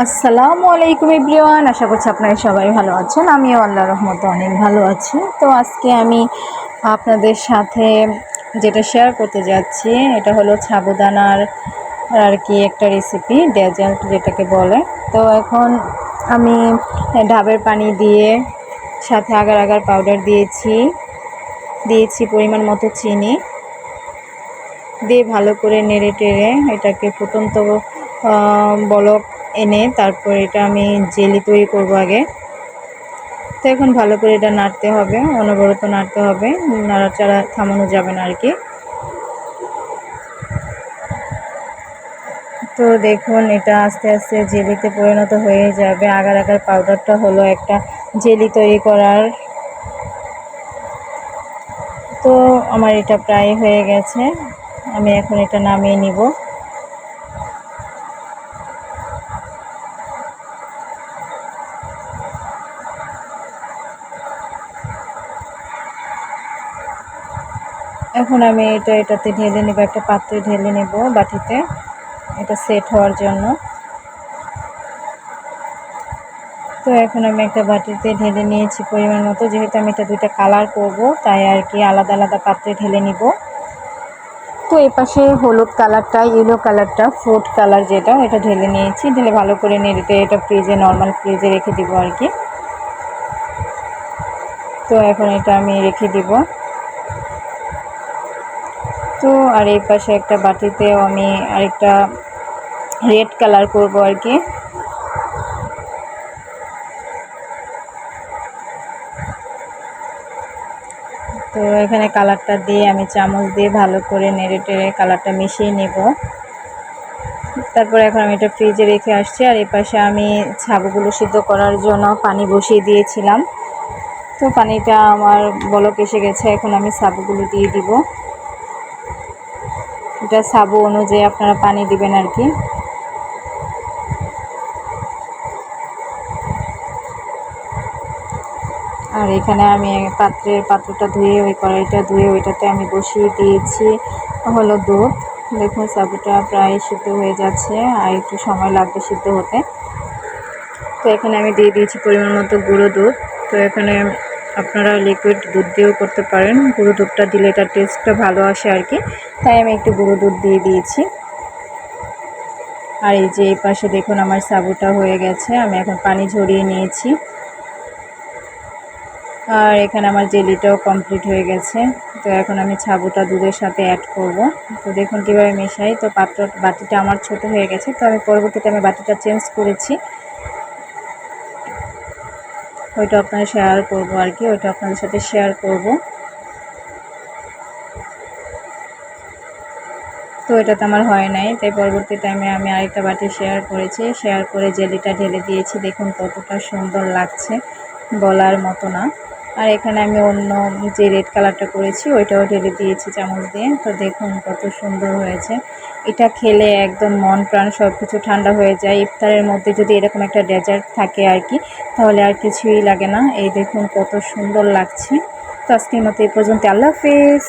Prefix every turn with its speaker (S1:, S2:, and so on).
S1: আসসালামু আলাইকুম এভরিওয়ান, আশা করছি আপনারা সবাই ভালো আছেন। আমিও আল্লাহর রহমতে অনেক ভালো আছি। তো আজকে আমি আপনাদের সাথে যেটা শেয়ার করতে যাচ্ছি এটা হলো সাবুদানার আর কি একটা রেসিপি, ডেজার্ট যেটাকে বলে। তো এখন আমি ডাবের পানি দিয়ে সাথে আগার আগার পাউডার দিয়েছি পরিমাণ মতো চিনি দিয়ে ভালো করে নেড়ে টেড়ে এটাকে ফুটন্ত বলক এনে তারপর এটা আমি জেলি তৈরি করব আগে। তো এখন ভালো করে এটা নাড়তে হবে, অনবরত নাড়তে হবে, নাড়াচাড়া থামানো যাবে না আর কি। তো দেখুন এটা আস্তে আস্তে জেলিতে পরিণত হয়ে যাবে। আগার আগার পাউডারটা হলো একটা জেলি তৈরি করার। তো আমার এটা প্রায় হয়ে গেছে, আমি এখন এটা নামিয়ে নিব। এখন আমি এটাতে ঢেলে নেব, একটা পাত্রে ঢেলে নেব বাটিতে, এটা সেট হওয়ার জন্য। তো এখন আমি একটা বাটিতে ঢেলে নিয়েছি পরিমাণ মতো, যেহেতু আমি এটা দুইটা কালার করব তাই আর কি আলাদা আলাদা পাত্রে ঢেলে নিব। তো এই পাশে হলুদ কালারটা, ইয়েলো কালারটা, ফুড কালার যেটা, এটা ঢেলে নিয়েছি। ঢেলে ভালো করে নেড়ে এটা ফ্রিজে, নর্মাল ফ্রিজে রেখে দিব আর কি। তো এখন এটা আমি রেখে দিব। তো আর এই পাশে একটা বাটিতেও আমি আরেকটা রেড কালার করব আর কি। তো এখানে কালারটা দিয়ে আমি চামচ দিয়ে ভালো করে নেড়ে টেড়ে কালারটা মিশিয়ে নেব। তারপর এখন আমি এটা ফ্রিজে রেখে আসছি। আর এই পাশে আমি ছাবুগুলো সিদ্ধ করার জন্য পানি বসিয়ে দিয়েছিলাম। তো পানিটা আমার বলক এসে গেছে, এখন আমি সাবুগুলো দিয়ে দিব। এটা সাবু অনুযায়ী আপনারা পানি দিবেন আর কি। আর এখানে আমি পাত্রটা ধুয়ে, ওই কড়াইটা ধুয়ে ওইটাতে আমি বসিয়ে দিয়েছি হলো দুধ। দেখুন সাবুটা প্রায় সিদ্ধ হয়ে যাচ্ছে, আর একটু সময় লাগবে সিদ্ধ হতে। তো এখানে আমি দিয়ে দিয়েছি পরিমাণ মতো গুঁড়ো দুধ। তো এখানে আপনারা লিকুইড দুধ দিয়েও করতে পারেন, গুঁড়ো দুধটা দিলে এটার টেস্টটা ভালো আসে আর কি, তাই আমি একটু গুঁড়ো দুধ দিয়ে দিয়েছি। আর এই যে এই পাশে দেখুন আমার সাবুটা হয়ে গেছে, আমি এখন পানি ঝরিয়ে নিয়েছি। আর এখানে আমার জেলিটাও কমপ্লিট হয়ে গেছে। তো এখন আমি সাবুটা দুধের সাথে অ্যাড করব। তো দেখুন কীভাবে মেশাই। তো বাটিটা আমার ছোট হয়ে গেছে, তো আমি পরবর্তীতে আমি বাটিটা চেঞ্জ করেছি, ওইটা আপনাদের শেয়ার করব আর কি, ওইটা আপনাদের সাথে শেয়ার করব। তো এটাতে আমার হয় নাই, তাই পরবর্তী টাইমে আমি আরেকটা বাটি শেয়ার করেছি, শেয়ার করে জেলিটা ঢেলে দিয়েছি। দেখুন কতটা সুন্দর লাগছে, বলার মতো না। আর এখানে আমি অন্য যে রেড কালারটা করেছি ওইটাও ঢেলে দিয়েছি চামচ দিয়ে। তো দেখুন কত সুন্দর হয়েছে। এটা খেলে একদম মন প্রাণ সব কিছু ঠান্ডা হয়ে যায়। ইফতারের মধ্যে যদি এরকম একটা ডেজার্ট থাকে আর কি, তাহলে আর কিছুই লাগে না। এই দেখুন কত সুন্দর লাগছে। তো আজকের মতো এই পর্যন্ত, আল্লাহ হাফেজ।